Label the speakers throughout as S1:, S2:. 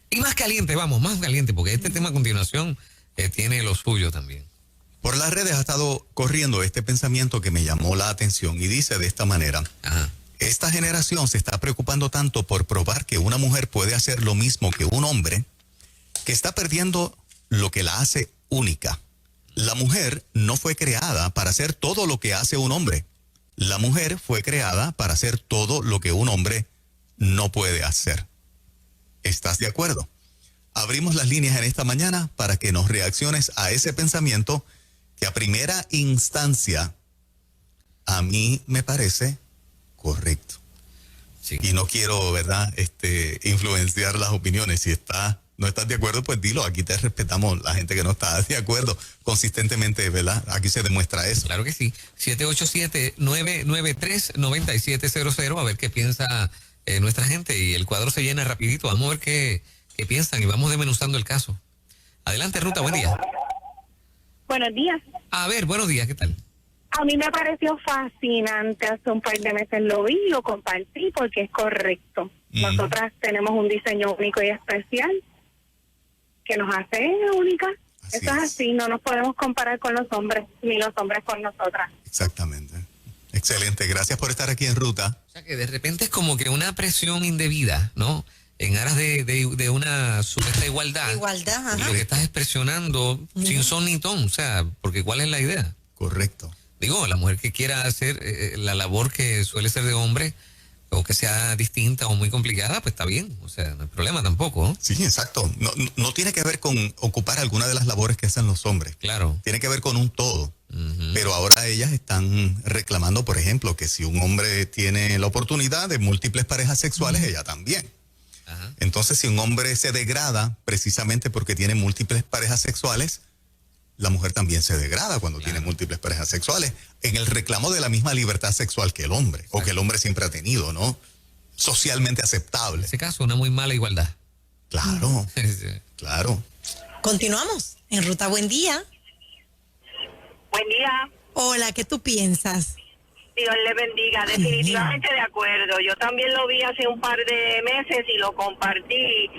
S1: Y más caliente, vamos, más caliente, porque este tema a continuación tiene lo suyo también.
S2: Por las redes ha estado corriendo este pensamiento que me llamó la atención y dice de esta manera.
S1: Ajá.
S2: Esta generación se está preocupando tanto por probar que una mujer puede hacer lo mismo que un hombre, que está perdiendo lo que la hace única. La mujer no fue creada para hacer todo lo que hace un hombre. La mujer fue creada para hacer todo lo que un hombre no puede hacer. ¿Estás de acuerdo? Abrimos las líneas en esta mañana para que nos reacciones a ese pensamiento que a primera instancia a mí me parece correcto.
S1: Sí.
S2: Y no quiero, ¿verdad?, influenciar las opiniones. Si no estás de acuerdo, pues dilo. Aquí te respetamos la gente que no está de acuerdo consistentemente, ¿verdad? Aquí se demuestra eso.
S1: Claro que sí. 787-993-9700. A ver qué piensa nuestra gente. Y el cuadro se llena rapidito. Vamos a ver qué piensan y vamos desmenuzando el caso. Adelante, Ruta, buen día.
S3: Buenos días.
S1: A ver, buenos días, ¿qué tal?
S3: A mí me pareció fascinante. Hace un par de meses lo vi y lo compartí porque es correcto. Nosotras tenemos un diseño único y especial que nos hace únicas. Eso es así, no nos podemos comparar con los hombres, ni los hombres con nosotras.
S2: Exactamente. Excelente, gracias por estar aquí en Ruta.
S1: O sea que de repente es como que una presión indebida, ¿no? En aras de una supuesta igualdad.
S4: Igualdad, ajá.
S1: Lo que estás expresionando sin son ni ton, o sea, porque ¿cuál es la idea?
S2: Correcto.
S1: Digo, la mujer que quiera hacer la labor que suele ser de hombre, o que sea distinta o muy complicada, pues está bien, o sea, no hay problema tampoco, ¿no?
S2: Sí, exacto. No tiene que ver con ocupar alguna de las labores que hacen los hombres.
S1: Claro.
S2: Tiene que ver con un todo. Pero ahora ellas están reclamando, por ejemplo, que si un hombre tiene la oportunidad de múltiples parejas sexuales, ella también.
S1: Ajá.
S2: Entonces, si un hombre se degrada precisamente porque tiene múltiples parejas sexuales, la mujer también se degrada cuando tiene múltiples parejas sexuales, en el reclamo de la misma libertad sexual que el hombre, o que el hombre siempre ha tenido, ¿no? Socialmente aceptable.
S1: En ese caso, una muy mala igualdad.
S2: Claro,
S1: Sí.
S2: claro.
S4: Continuamos en Ruta Buen Día.
S5: Buen día,
S4: Hola, ¿qué tú piensas?
S5: Dios le bendiga, definitivamente de acuerdo. Yo también lo vi hace un par de meses y lo compartí.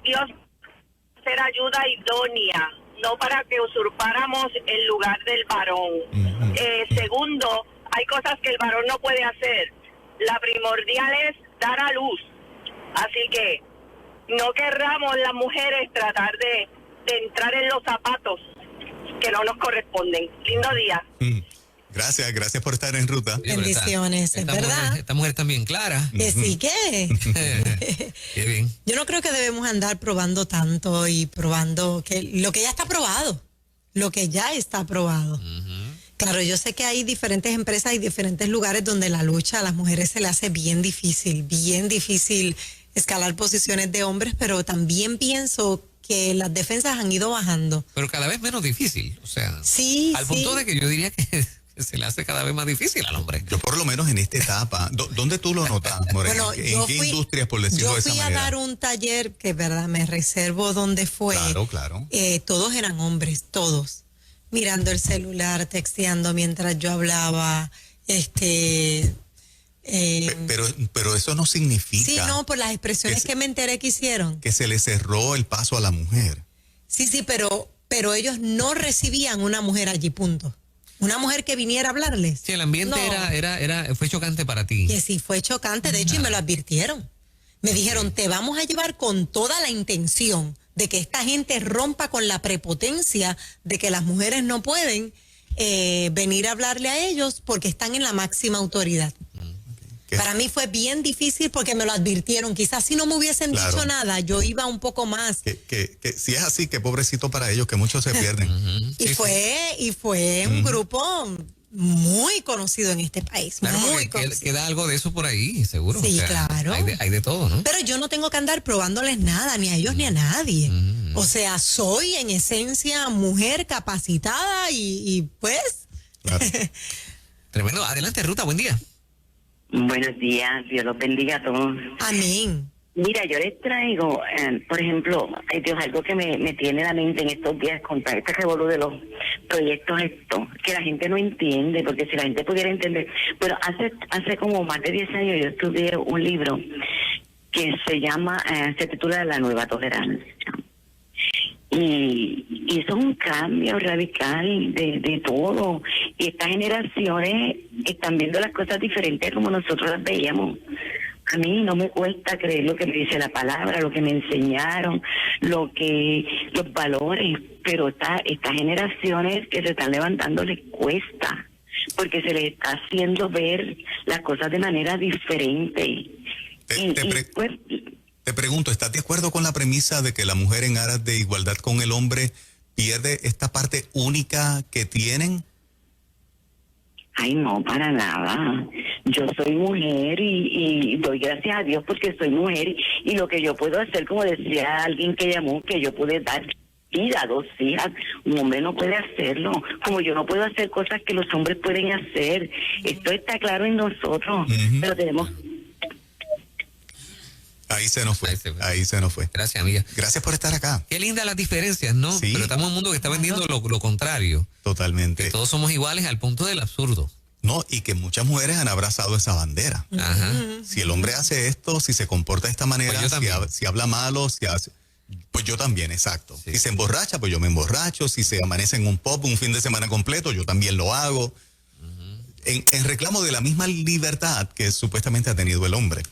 S5: Dios ser ayuda idónea, no para que usurpáramos el lugar del varón. Segundo, hay cosas que el varón no puede hacer. La primordial es dar a luz. Así que no querramos las mujeres tratar de entrar en los zapatos que no nos corresponden. Lindo día.
S2: Gracias por estar en Ruta.
S1: Oye, pero
S4: Bendiciones, es verdad.
S1: Esta mujer también clara.
S4: Que sí que.
S1: Qué bien.
S4: Yo no creo que debemos andar probando tanto y probando que lo que ya está probado. Lo que ya está probado. Claro, yo sé que hay diferentes empresas y diferentes lugares donde la lucha a las mujeres se le hace bien difícil escalar posiciones de hombres, pero también pienso que las defensas han ido bajando.
S1: Pero cada vez menos difícil, o sea,
S4: Sí,
S1: al punto de que yo diría que se le hace cada vez más difícil al hombre.
S2: Yo por lo menos en esta etapa, ¿dónde tú lo notas, Morena?
S4: Bueno,
S2: ¿En qué industrias, por decirlo de esa manera?
S4: Yo fui a dar un taller que, verdad, me reservo donde fue.
S2: Claro.
S4: Todos eran hombres, todos. Mirando el celular, texteando mientras yo hablaba,
S2: Pero eso no significa
S4: Sí, no, por las expresiones que me enteré que hicieron.
S2: que se le cerró el paso a la mujer.
S4: Sí, pero ellos no recibían una mujer allí, punto. Una mujer que viniera a hablarles.
S1: Sí, el ambiente
S4: No.
S1: fue chocante para ti.
S4: Que sí fue chocante, de hecho, y me lo advirtieron. Me dijeron, te vamos a llevar con toda la intención de que esta gente rompa con la prepotencia de que las mujeres no pueden venir a hablarle a ellos porque están en la máxima autoridad. Para mí fue bien difícil porque me lo advirtieron. Quizás si no me hubiesen dicho nada, yo iba un poco más.
S2: Que si es así, qué pobrecito para ellos, que muchos se pierden.
S4: Y fue un grupo muy conocido en este país.
S1: Claro,
S4: muy
S1: porque
S4: conocido.
S1: queda algo de eso por ahí, seguro.
S4: Sí,
S1: O sea,
S4: claro.
S1: Hay de todo, ¿no?
S4: Pero yo no tengo que andar probándoles nada, ni a ellos ni a nadie. O sea, soy en esencia mujer capacitada y pues...
S2: Claro.
S1: Tremendo. Adelante, Ruta, buen día.
S6: Buenos días, Dios los bendiga a todos.
S4: Amén.
S6: Mira, yo les traigo, por ejemplo, ay Dios, algo que me tiene la mente en estos días contra este revolú de los proyectos que la gente no entiende, porque si la gente pudiera entender, bueno, hace como más de 10 años yo estudié un libro que se titula La Nueva Tolerancia. Y eso es un cambio radical de todo. Y estas generaciones están viendo las cosas diferentes como nosotros las veíamos. A mí no me cuesta creer lo que me dice la palabra, lo que me enseñaron, los valores, pero estas generaciones que se están levantando les cuesta, porque se les está haciendo ver las cosas de manera diferente.
S2: Te pregunto, ¿estás de acuerdo con la premisa de que la mujer en aras de igualdad con el hombre pierde esta parte única que tienen?
S6: Ay, no, para nada. Yo soy mujer y doy gracias a Dios porque soy mujer y lo que yo puedo hacer, como decía alguien que llamó, que yo pude dar vida a 2 hijas, un hombre no puede hacerlo, como yo no puedo hacer cosas que los hombres pueden hacer. Esto está claro en nosotros, pero tenemos...
S2: Ahí se nos fue.
S1: Gracias, amiga.
S2: Gracias por estar acá.
S1: Qué lindas las diferencias, ¿no?
S2: Sí.
S1: Pero estamos en un mundo que está vendiendo lo contrario.
S2: Totalmente.
S1: Que todos somos iguales al punto del absurdo.
S2: No, y que muchas mujeres han abrazado esa bandera.
S1: Ajá.
S2: Si el hombre hace esto, si se comporta de esta manera,
S1: Pues yo también.
S2: si habla malo, pues yo también, exacto.
S1: Sí.
S2: Si se emborracha, pues yo me emborracho. Si se amanece en un pub un fin de semana completo, yo también lo hago. En reclamo de la misma libertad que supuestamente ha tenido el hombre.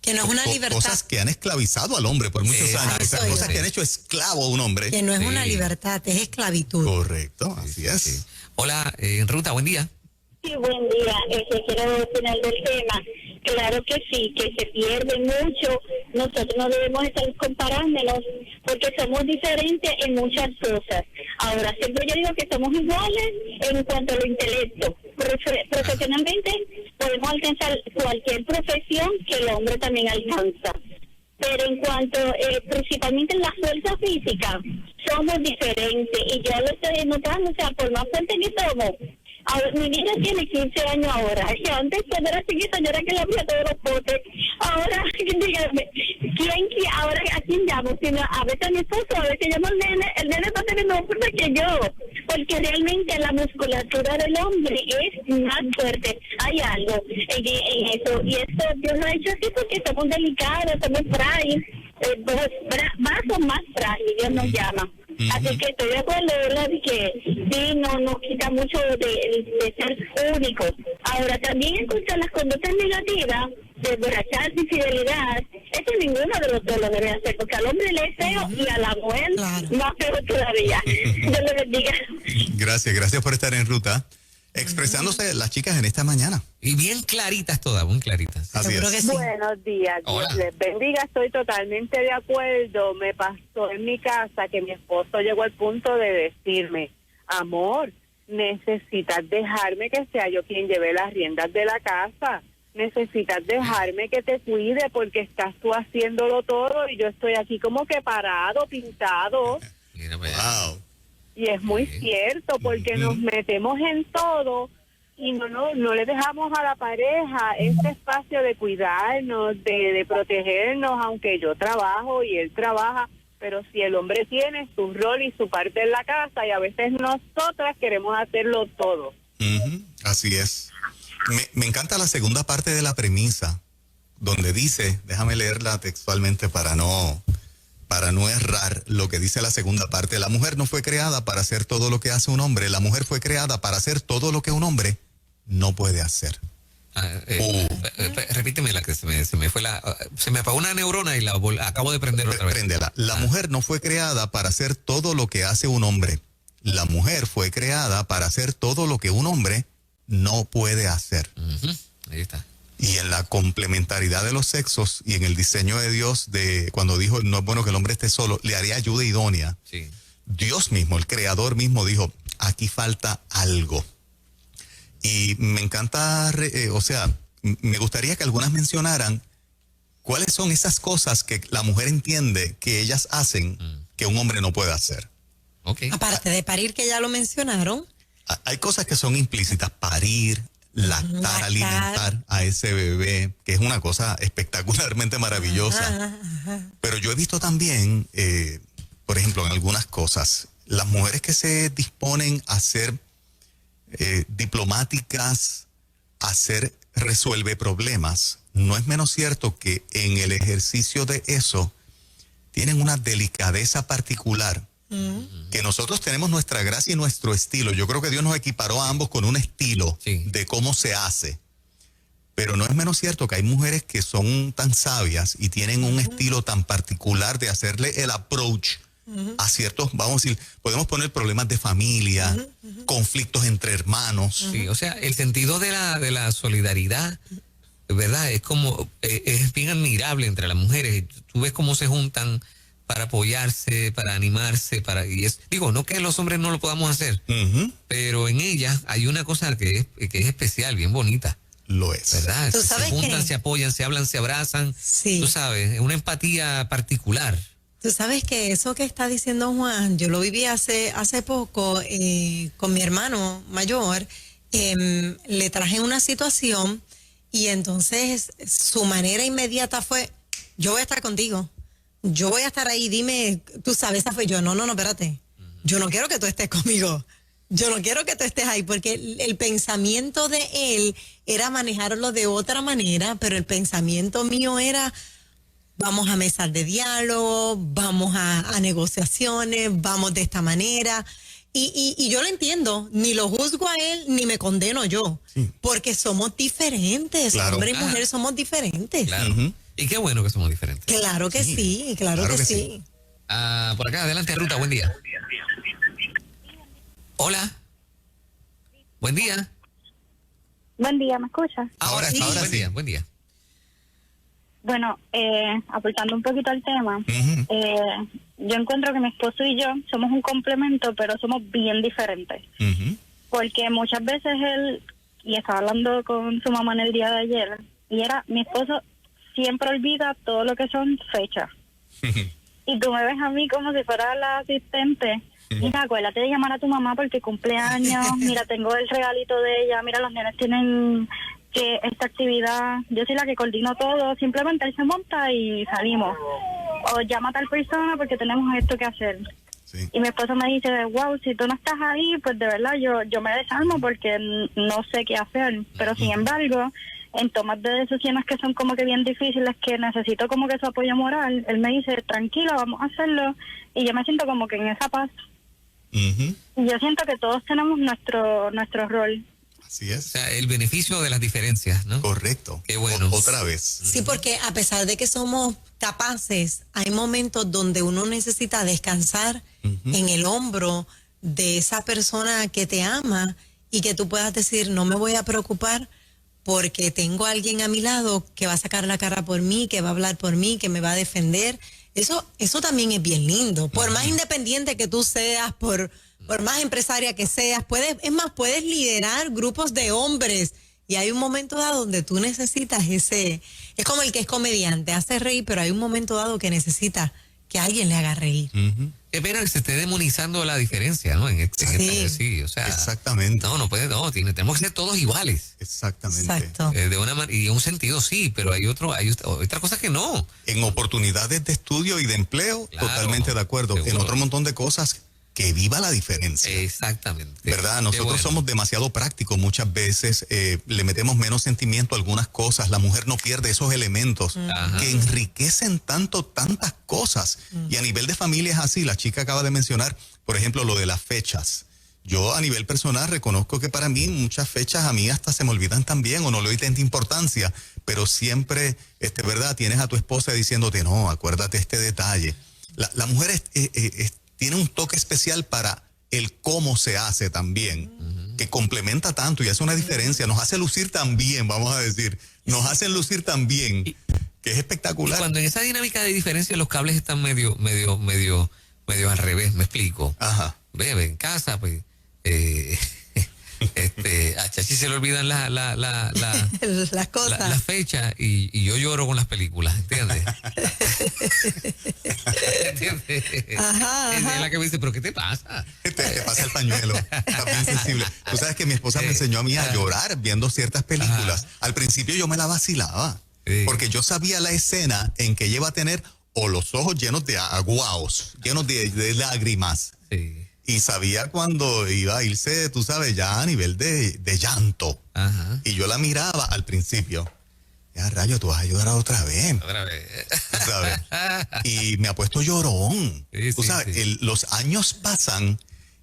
S4: Que no es una libertad.
S2: Cosas que han esclavizado al hombre por muchos años.
S4: eso
S2: Esas cosas
S4: iba.
S2: que han hecho esclavo a un hombre.
S4: Que no es
S1: Sí.
S4: una libertad, es esclavitud.
S2: Correcto, así es.
S1: Sí. Hola, Ruta, buen día.
S7: Sí, buen día. Quiero opinar del tema. Claro que sí, que se pierde mucho. Nosotros no debemos estar comparándonos porque somos diferentes en muchas cosas. Ahora, siempre yo digo que somos iguales en cuanto a lo intelecto. Profesionalmente podemos alcanzar cualquier profesión que el hombre también alcanza. Pero en cuanto, principalmente en la fuerza física, somos diferentes. Y yo lo estoy notando, o sea, por más fuerte que somos. Ahora, mi niña tiene 15 años ahora. Y antes, cuando era chiquita, yo era que le abría todos los potes. Ahora, dígame, ahora a quién llamo? Sino a veces a mi esposo, a veces llamo al nene. El nene va a tener más fuerza que yo. Porque realmente la musculatura del hombre es más fuerte. Hay algo en eso. Y esto Dios lo ha hecho así porque somos delicados, somos frágiles. Más frágiles, Dios nos llama. Así que estoy de acuerdo, ¿verdad? De que sí, no quita mucho de ser único. Ahora, también en cuanto a las conductas negativas, de emborracharse, infidelidad, eso ninguno de los dos lo debe hacer, porque al hombre le es feo y a la mujer más feo todavía. Dios le bendiga.
S2: Gracias por estar en Ruta. Expresándose las chicas en esta mañana.
S1: Y bien claritas todas, muy claritas.
S2: Así
S4: Seguro
S2: es.
S4: que sí.
S3: Buenos días,
S1: Hola.
S3: Dios les bendiga, estoy totalmente de acuerdo. Me pasó en mi casa que mi esposo llegó al punto de decirme, amor, necesitas dejarme que sea yo quien lleve las riendas de la casa, necesitas dejarme que te cuide porque estás tú haciéndolo todo y yo estoy aquí como que parado, pintado.
S1: Mira, pues, vaya.
S2: Wow.
S3: Y es muy cierto, porque nos metemos en todo y no le dejamos a la pareja este espacio de cuidarnos, de protegernos, aunque yo trabajo y él trabaja, pero si el hombre tiene su rol y su parte en la casa y a veces nosotras queremos hacerlo todo.
S2: Así es. Me encanta la segunda parte de la premisa, donde dice, déjame leerla textualmente para no errar, lo que dice la segunda parte. La mujer no fue creada para hacer todo lo que hace un hombre, la mujer fue creada para hacer todo lo que un hombre no puede hacer.
S1: Repíteme la que se me fue se me apagó una neurona y la acabo de prender otra vez.
S2: Préndela. La mujer no fue creada para hacer todo lo que hace un hombre. La mujer fue creada para hacer todo lo que un hombre no puede hacer.
S1: Ahí está.
S2: Y en la complementariedad de los sexos y en el diseño de Dios, de cuando dijo no es bueno que el hombre esté solo, le haría ayuda idónea.
S1: Sí.
S2: Dios mismo, el creador mismo dijo, aquí falta algo. Y me encanta, me gustaría que algunas mencionaran cuáles son esas cosas que la mujer entiende que ellas hacen que un hombre no puede hacer.
S1: Ok.
S4: Aparte de parir, que ya lo mencionaron.
S2: Hay cosas que son implícitas, parir, lactar, alimentar a ese bebé, que es una cosa espectacularmente maravillosa. Pero yo he visto también, por ejemplo, en algunas cosas, las mujeres que se disponen a ser diplomáticas, a ser resuelve problemas, no es menos cierto que en el ejercicio de eso tienen una delicadeza particular. Que nosotros tenemos nuestra gracia y nuestro estilo. Yo creo que Dios nos equiparó a ambos con un estilo de cómo se hace. Pero no es menos cierto que hay mujeres que son tan sabias y tienen un estilo tan particular de hacerle el approach a ciertos, vamos a decir, podemos poner problemas de familia, conflictos entre hermanos.
S1: Sí, o sea, el sentido de la solidaridad, ¿verdad? Es como, es bien admirable entre las mujeres. Tú ves cómo se juntan para apoyarse, para animarse, digo, no que los hombres no lo podamos hacer, pero en ellas hay una cosa que es especial, bien bonita.
S2: Lo es.
S1: ¿Verdad?
S4: ¿Tú
S1: Se
S4: sabes
S1: juntan,
S4: qué?
S1: se apoyan, se hablan, se abrazan.
S4: Sí.
S1: Tú sabes, es una empatía particular.
S4: Tú sabes que eso que está diciendo Juan, yo lo viví hace poco con mi hermano mayor. Le traje una situación y entonces su manera inmediata fue, yo voy a estar contigo. Yo voy a estar ahí, dime, tú sabes, esa fue yo. No, espérate. Yo no quiero que tú estés conmigo. Yo no quiero que tú estés ahí, porque el pensamiento de él era manejarlo de otra manera, pero el pensamiento mío era, vamos a mesas de diálogo, vamos a negociaciones, vamos de esta manera. Y yo lo entiendo, ni lo juzgo a él, ni me condeno yo, porque somos diferentes,
S2: Claro.
S4: hombre y mujer somos diferentes.
S1: Claro. Y qué bueno que somos diferentes.
S4: Claro que sí, claro que sí.
S1: Por acá, adelante, Ruta, buen día. Hola. Buen día.
S3: Buen día, ¿me escuchas?
S2: Ahora sí.
S1: Buen día, buen día.
S3: Bueno, aportando un poquito al tema, yo encuentro que mi esposo y yo somos un complemento, pero somos bien diferentes. Porque muchas veces él, y estaba hablando con su mamá en el día de ayer, y mi esposo siempre olvida todo lo que son fechas. Y tú me ves a mí como si fuera la asistente. Mira, acuérdate de llamar a tu mamá porque cumpleaños. Mira, tengo el regalito de ella. Mira, los nenes tienen que esta actividad. Yo soy la que coordino todo. Simplemente él se monta y salimos. O llama a tal persona porque tenemos esto que hacer.
S2: Sí.
S3: Y mi esposo me dice, wow, si tú no estás ahí, pues de verdad yo me desarmo porque no sé qué hacer. Pero sin embargo, en tomas de decisiones que son como que bien difíciles, que necesito como que su apoyo moral, él me dice, tranquilo, vamos a hacerlo. Y yo me siento como que en esa paz. Y yo siento que todos tenemos nuestro rol.
S2: Así
S1: O
S2: es.
S1: sea, el beneficio de las diferencias, ¿no?
S2: Correcto.
S1: Qué bueno.
S2: Otra vez.
S4: Sí, porque a pesar de que somos capaces, hay momentos donde uno necesita descansar en el hombro de esa persona que te ama y que tú puedas decir, no me voy a preocupar porque tengo a alguien a mi lado que va a sacar la cara por mí, que va a hablar por mí, que me va a defender. Eso también es bien lindo. Por más independiente que tú seas, por más empresaria que seas, puedes liderar grupos de hombres. Y hay un momento dado donde tú necesitas es como el que es comediante, hace reír, pero hay un momento dado que necesita que alguien le haga reír.
S1: Qué pena que se esté demonizando la diferencia, ¿no? Sí, o sea.
S2: Exactamente.
S1: Tenemos que ser todos iguales.
S2: Exactamente.
S4: Exacto.
S1: Y en un sentido sí, pero hay otra cosa que no.
S2: En oportunidades de estudio y de empleo,
S1: Claro,
S2: totalmente de acuerdo.
S1: seguro.
S2: En otro montón de cosas, que viva la diferencia.
S1: Exactamente.
S2: ¿Verdad?
S1: Qué
S2: Nosotros
S1: bueno.
S2: somos demasiado prácticos muchas veces, le metemos menos sentimiento a algunas cosas, la mujer no pierde esos elementos
S1: Ajá.
S2: que enriquecen tantas cosas. Y a nivel de familia es así, la chica acaba de mencionar, por ejemplo, lo de las fechas. Yo a nivel personal reconozco que para mí muchas fechas a mí hasta se me olvidan también o no le doy tanta importancia, pero siempre, ¿verdad? Tienes a tu esposa diciéndote, no, acuérdate este detalle. La mujer tiene un toque especial para el cómo se hace también, que complementa tanto y hace una diferencia, nos hace lucir tan bien, vamos a decir, nos hacen lucir tan bien, que es espectacular.
S1: Cuando en esa dinámica de diferencia los cables están medio al revés, me explico.
S2: Ajá.
S1: Bebe, en casa, pues, a Chachi se le olvidan
S4: Las cosas.
S1: las fechas y yo lloro con las películas, ¿entiendes? ¿Entiendes?
S4: Ajá.
S1: Es la que me dice, ¿pero qué te pasa?
S2: Te pasa el pañuelo, está bien sensible. Tú sabes que mi esposa me enseñó a mí a llorar viendo ciertas películas. Al principio yo me la vacilaba, porque yo sabía la escena en que ella iba a tener o los ojos llenos de aguaos, llenos de lágrimas.
S1: Sí.
S2: Y sabía cuando iba a irse, tú sabes, ya a nivel de llanto.
S1: Ajá.
S2: Y yo la miraba al principio. ya rayo, tú vas a llorar otra vez.
S1: Otra vez.
S2: ¿Tú sabes? Y me ha puesto llorón.
S1: Sí,
S2: Tú
S1: sí,
S2: sabes,
S1: sí.
S2: los años pasan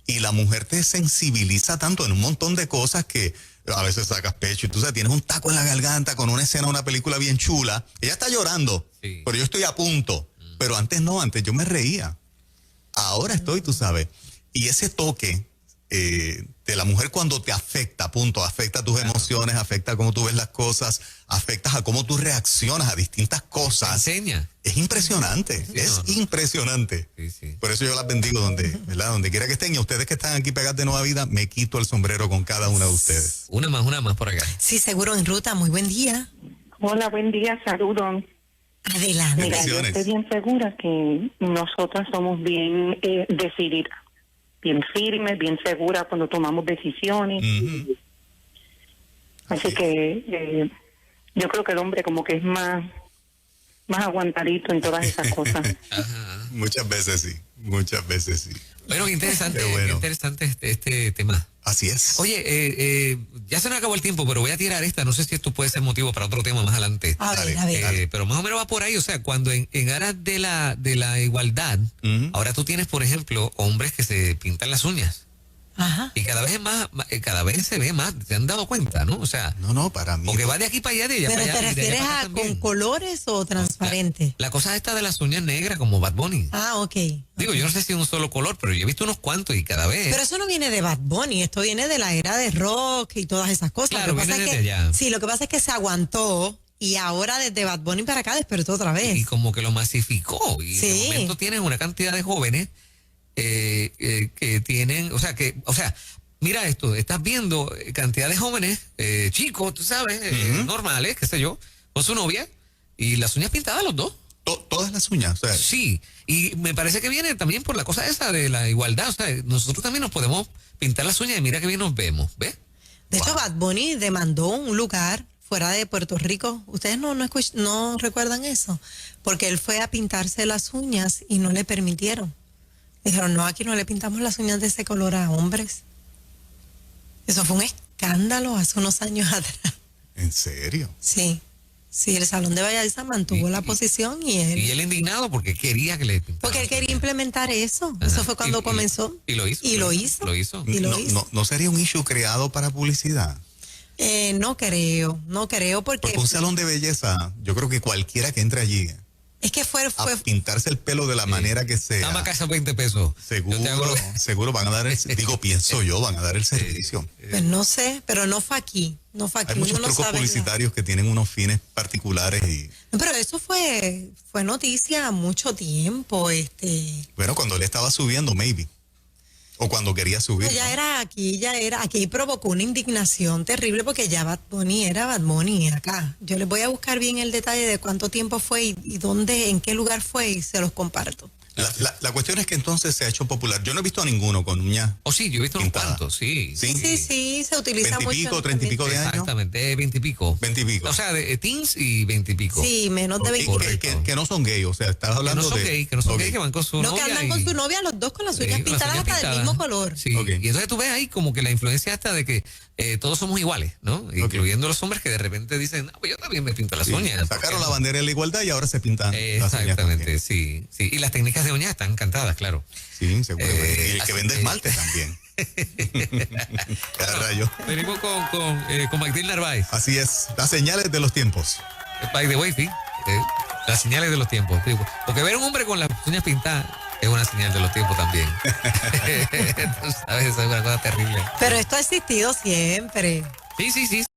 S2: y la mujer te sensibiliza tanto en un montón de cosas que a veces sacas pecho y tú sabes, tienes un taco en la garganta con una escena, una película bien chula. Ella está llorando,
S1: Sí.
S2: pero yo estoy a punto. Pero antes no, antes yo me reía. Ahora estoy, tú sabes. Y ese toque de la mujer cuando te afecta, punto, afecta tus emociones, afecta cómo tú ves las cosas, afecta a cómo tú reaccionas a distintas cosas.
S1: Enseña.
S2: Es impresionante,
S1: Sí,
S2: es
S1: no.
S2: impresionante.
S1: Sí, sí.
S2: Por eso yo las bendigo ¿verdad? Donde quiera que estén. Y a ustedes que están aquí pegadas de Nueva Vida, me quito el sombrero con cada una de ustedes.
S1: Una más por acá.
S4: Sí, seguro en ruta. Muy buen día.
S3: Hola, buen día, saludos.
S4: Adelante.
S3: Mira, yo
S2: Bendiciones.
S3: estoy bien segura que nosotras somos bien decididas, bien firmes, bien seguras cuando tomamos decisiones.
S2: Ujú.
S3: Así que yo creo que el hombre como que es más aguantadito en todas esas cosas.
S2: Muchas veces sí, muchas veces sí.
S1: Bueno, qué interesante,
S2: Qué bueno.
S1: qué interesante este tema.
S2: Así es.
S1: Oye, ya se nos acabó el tiempo, pero voy a tirar esta. No sé si esto puede ser motivo para otro tema más adelante.
S4: A ver,
S2: Dale,
S4: a ver.
S2: dale.
S1: Pero más o menos va por ahí. O sea, cuando en aras de la igualdad,
S2: Ujú.
S1: ahora tú tienes, por ejemplo, hombres que se pintan las uñas.
S4: Ajá.
S1: Y cada vez es más, cada vez se ve más. ¿Se han dado cuenta, no? O sea,
S2: No, para mí.
S1: porque va de aquí para allá, de allá
S4: ¿Pero
S1: para
S4: te
S1: allá. y de allá
S4: refieres
S1: para acá
S4: a
S1: también.
S4: con colores o transparente?
S1: La cosa esta de las uñas negras como Bad Bunny.
S4: Ah, ok.
S1: Digo, yo no sé si es un solo color, pero yo he visto unos cuantos y cada vez.
S4: Pero eso no viene de Bad Bunny, esto viene de la era de rock y todas esas cosas.
S1: Claro,
S4: Lo que pasa
S1: viene
S4: es que,
S1: desde allá.
S4: sí, lo que pasa es que se aguantó y ahora desde Bad Bunny para acá despertó otra vez.
S1: Y como que lo masificó. Y
S4: Sí.
S1: de momento tienes una cantidad de jóvenes que tienen, o sea, mira esto, estás viendo cantidad de jóvenes, chicos, tú sabes, normales, qué sé yo, con su novia y las uñas pintadas los dos.
S2: Todas las uñas. O sea,
S1: Sí, y me parece que viene también por la cosa esa de la igualdad, o sea, nosotros también nos podemos pintar las uñas y mira que bien nos vemos, ¿ves?
S4: De hecho, Bad Bunny demandó un lugar fuera de Puerto Rico. ¿Ustedes no recuerdan eso? Porque él fue a pintarse las uñas y no le permitieron. Dijeron, no, aquí no le pintamos las uñas de ese color a hombres. Eso fue un escándalo hace unos años atrás.
S2: ¿en serio?
S4: Sí, sí, el Salón de Belleza mantuvo la posición y él...
S1: Y él indignado porque quería que le pintaran.
S4: Porque él quería implementar eso.
S1: Ajá.
S4: Eso fue cuando
S1: Y-
S4: comenzó.
S1: y lo hizo.
S4: Y lo hizo.
S1: Lo hizo.
S4: Y lo
S2: No,
S4: hizo.
S2: no sería un issue creado para publicidad.
S4: No creo porque
S2: Porque un salón de belleza, yo creo que cualquiera que entre allí
S4: es que fue
S2: a pintarse el pelo de la manera que sea,
S1: Dame acá esos 20 pesos.
S2: seguro,
S1: Yo te hago lo-
S2: seguro van a dar pienso yo, van a dar el servicio.
S4: pues no sé, pero no fue aquí. No fue aquí.
S2: Hay muchos
S4: Uno no
S2: trucos
S4: sabe
S2: publicitarios que tienen unos fines particulares y,
S4: nada. Pero eso fue noticia mucho tiempo.
S2: bueno, cuando él estaba subiendo, maybe. O cuando quería subir.
S4: Ya era aquí provocó una indignación terrible porque ya Bad Bunny era Bad Bunny acá. Yo les voy a buscar bien el detalle de cuánto tiempo fue y dónde, en qué lugar fue y se los comparto.
S2: La cuestión es que entonces se ha hecho popular. Yo no he visto a ninguno con uñas.
S1: Oh, sí, yo he visto unos
S2: Pintada.
S1: cuantos, sí.
S2: Sí.
S4: Sí, se utiliza
S2: 20 y
S4: mucho.
S2: pico, 30 y pico de años.
S1: Exactamente, 20 y pico.
S2: 20 y pico.
S1: O sea, de teens y 20 y pico.
S4: Sí, menos de
S2: Y
S4: 20.
S1: Correcto.
S2: que no son gay, o sea, estabas
S1: Que
S2: hablando
S1: no son
S2: de...
S1: gay, que no son
S2: Ok.
S1: gay, que van con su
S4: No,
S1: novia.
S4: que andan con su novia los dos con las
S1: Sí,
S4: uñas
S1: con las
S4: pintadas
S1: uñas
S4: hasta del
S1: pintadas.
S4: mismo color.
S1: Sí,
S2: Ok.
S1: y entonces tú ves ahí como que la influencia hasta de que todos somos iguales, ¿no? Incluyendo los hombres que de repente dicen, no, pues yo también me pinto las
S2: Sí,
S1: uñas.
S2: sacaron la bandera de la igualdad y ahora se pintan las uñas
S1: Exactamente,
S2: también.
S1: sí, sí. Y las técnicas de uñas están encantadas, claro.
S2: Sí, seguramente. Y el
S1: así
S2: que vende
S1: que-
S2: esmalte también. Cada rayo.
S1: Venimos con Magdil Narváez.
S2: Así es, las señales de los tiempos.
S1: By the way, sí. Las señales de los tiempos. Sí, porque ver a un hombre con las uñas pintadas es una señal de los tiempos también. Tú sabes, eso es una cosa terrible.
S4: Pero esto ha existido siempre.
S1: Sí, sí, sí.